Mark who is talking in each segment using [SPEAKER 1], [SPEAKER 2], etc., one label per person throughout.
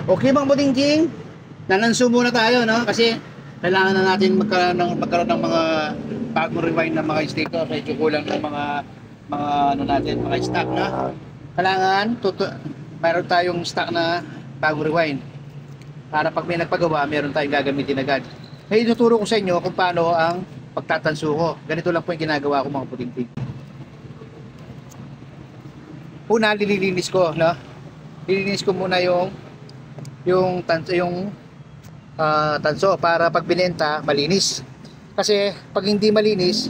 [SPEAKER 1] Okay mga budingking, nananso muna tayo, no? Kasi kailangan na natin magkaroon ng mga bagong rewind ng mga stator. Medyo kulang ng mga ano natin, mga stock na. Kailangan mayroon tayong stock na bagong rewind. Para pag may nagpagawa, meron tayong gagamitin agad. Ngayon ituturo ko sa inyo kung paano ang pagtatanso ko. Ganito lang po yung ginagawa ko mga budingking. Una, lililinis ko, no? Lilinis ko muna yung tanso para pag binenta malinis. Kasi pag hindi malinis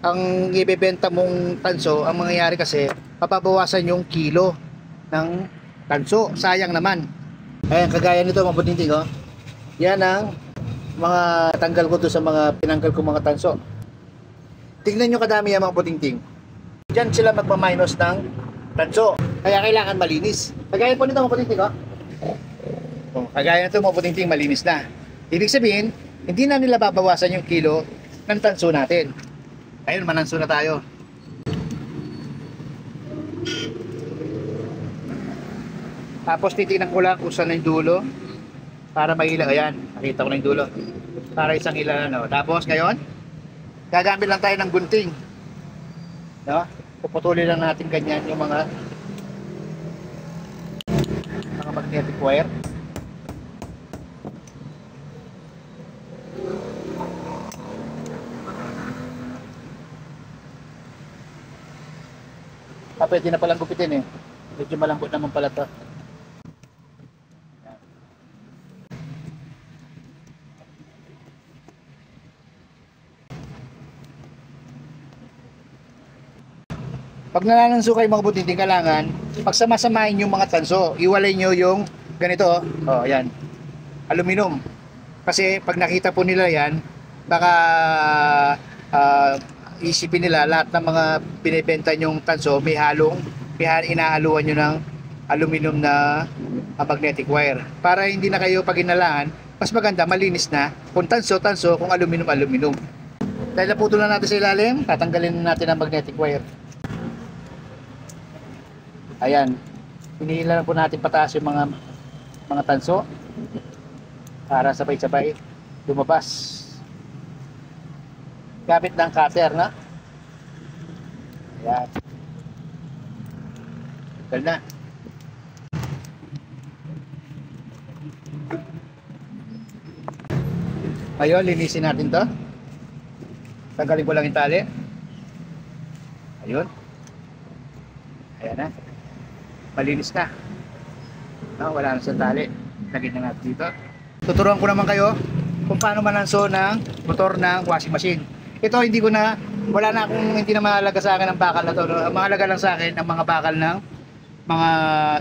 [SPEAKER 1] ang ibebenta mong tanso, ang mangyayari kasi mapabawasan yung kilo ng tanso. Sayang naman. Ayan, kagaya nito mga budingking, oh. Yan ang mga tanggal ko doon sa mga pinanggal ko mga tanso. Tingnan nyo kadami yan mga budingking. Diyan sila magma-minus ng tanso. Kaya kailangan malinis. Kagaya po nito mga budingking, oh. Kagaya nito mga budingking, malinis na. Ibig sabihin, hindi na nila babawasan yung kilo ng tanso natin. Ayun, mananso na tayo. Tapos titignan ko lang kung saan yung dulo para mailang. Ayan, nakita ko na yung dulo. Para isang ilan, no? Tapos ngayon, gagamit lang tayo ng gunting. No? Puputulin lang natin ganyan yung mga magnetic wire. Pwede na palang gupitin eh. Medyo malambot naman pala to. Pag nanananso kayo mga budingking, kailangan pagsamasamahin yung mga tanso, iwalay nyo yung ganito, oh, yan, aluminum. Kasi pag nakita po nila yan, baka isipin nila lahat ng mga binibenta nyong tanso may inahaluan nyo ng aluminum na magnetic wire. Para hindi na kayo pag inalangan, mas maganda, malinis na kung tanso, kung aluminum. Dahil naputol na natin sa ilalim, tatanggalin natin ang magnetic wire. Ayan, hinihila po natin pataas yung mga tanso para sabay-sabay lumabas. Gamit ng cutter, na. Ayan. Tagal na. Ngayon, linisin natin to. Tanggalin ko lang yung tali. Ayun. Ayan na. Malinis na. No, wala na sa tali. Lagyan na natin dito. Tuturuan ko naman kayo kung paano mananso ng motor ng washing machine. Ito wala na akong hindi na mahalaga sa akin ang bakal na to. No? Mahalaga lang sa akin ang mga bakal ng mga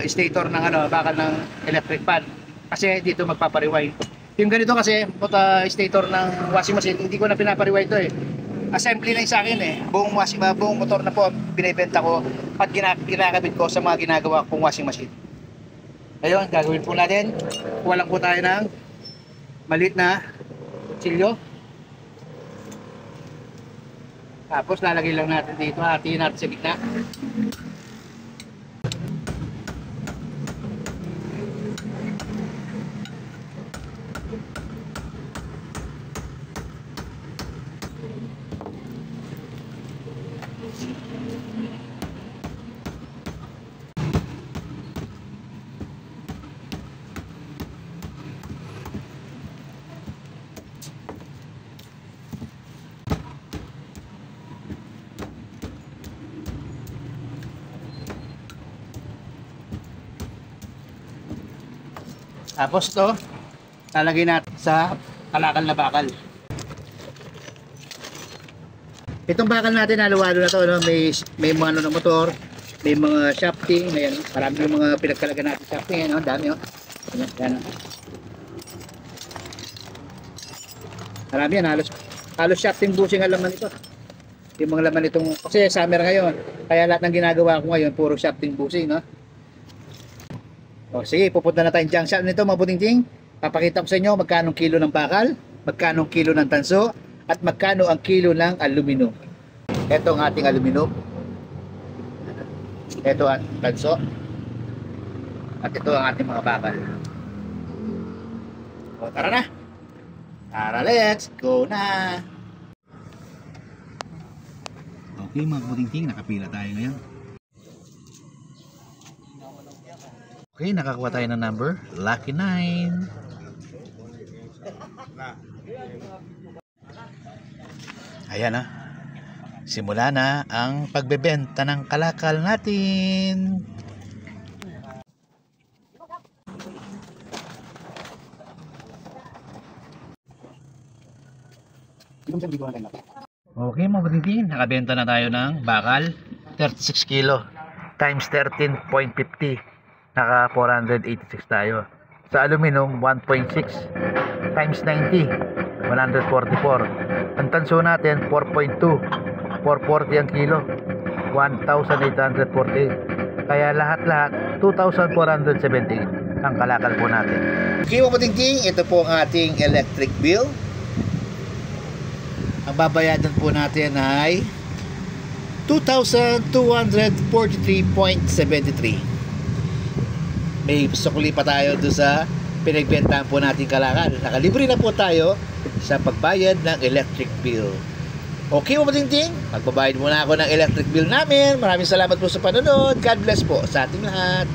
[SPEAKER 1] stator ng bakal ng electric fan. Kasi dito magpapariwind. Yung ganito kasi stator ng washing machine, hindi ko na pinapariwind to eh. Assembly na yung sa akin eh. Buong motor na po binibenta ko at ginakabit ko sa mga ginagawa kong washing machine. Ngayon, gagawin po natin. Kuha lang po tayo ng maliit na kutsilyo. Tapos lalagay lang natin dito, hatiin natin sa gitna. Tapos ito, lalagay natin sa kalakal na bakal. Itong bakal natin, halo-halo na to, no? May mga ano ng motor, may mga shafting, ayan, marami yung mga pinagkalaga natin shafting, ayan, dami, oh. Ayan, ayan. Marami yan, halos shafting bushing ang laman ito. Yung mga laman itong, kasi summer ngayon, kaya lahat ng ginagawa ko ngayon, puro shafting bushing, no? O sige, pupunta na tayong junk shop nito mga budingking. Papakita ko sa inyo magkano kilo ng bakal, magkano kilo ng tanso, at magkano ang kilo ng aluminum. Ito ang ating aluminum. Ito ang tanso. At ito ang ating mga bakal. O, tara na. Tara, let's go na. Okay mga kabutingting, nakapila tayo ngayon. Okay, nakakuha tayo ng number. Lucky 9. Ayan na. Simula na ang pagbebenta ng kalakal natin. Okay mga kabutingting, nakabenta na tayo ng bakal. 36 kilo times 13.50. Naka 486 tayo. Sa aluminum 1.6 times 90 144. Ang tanso natin 4.2 440 ang kilo, 1,840. Kaya lahat-lahat 2,478 ang kalakal po natin. Okay mga kabutingting, ito po ang ating electric bill. Ang babayadan po natin ay 2,243.73. May sukli pa tayo doon sa pinagbentahan po natin kalakal. Nakalibre na po tayo sa pagbayad ng electric bill. Okay mga kabutingting, magbabayad muna ako ng electric bill namin. Maraming salamat po sa panonood. God bless po sa ating lahat.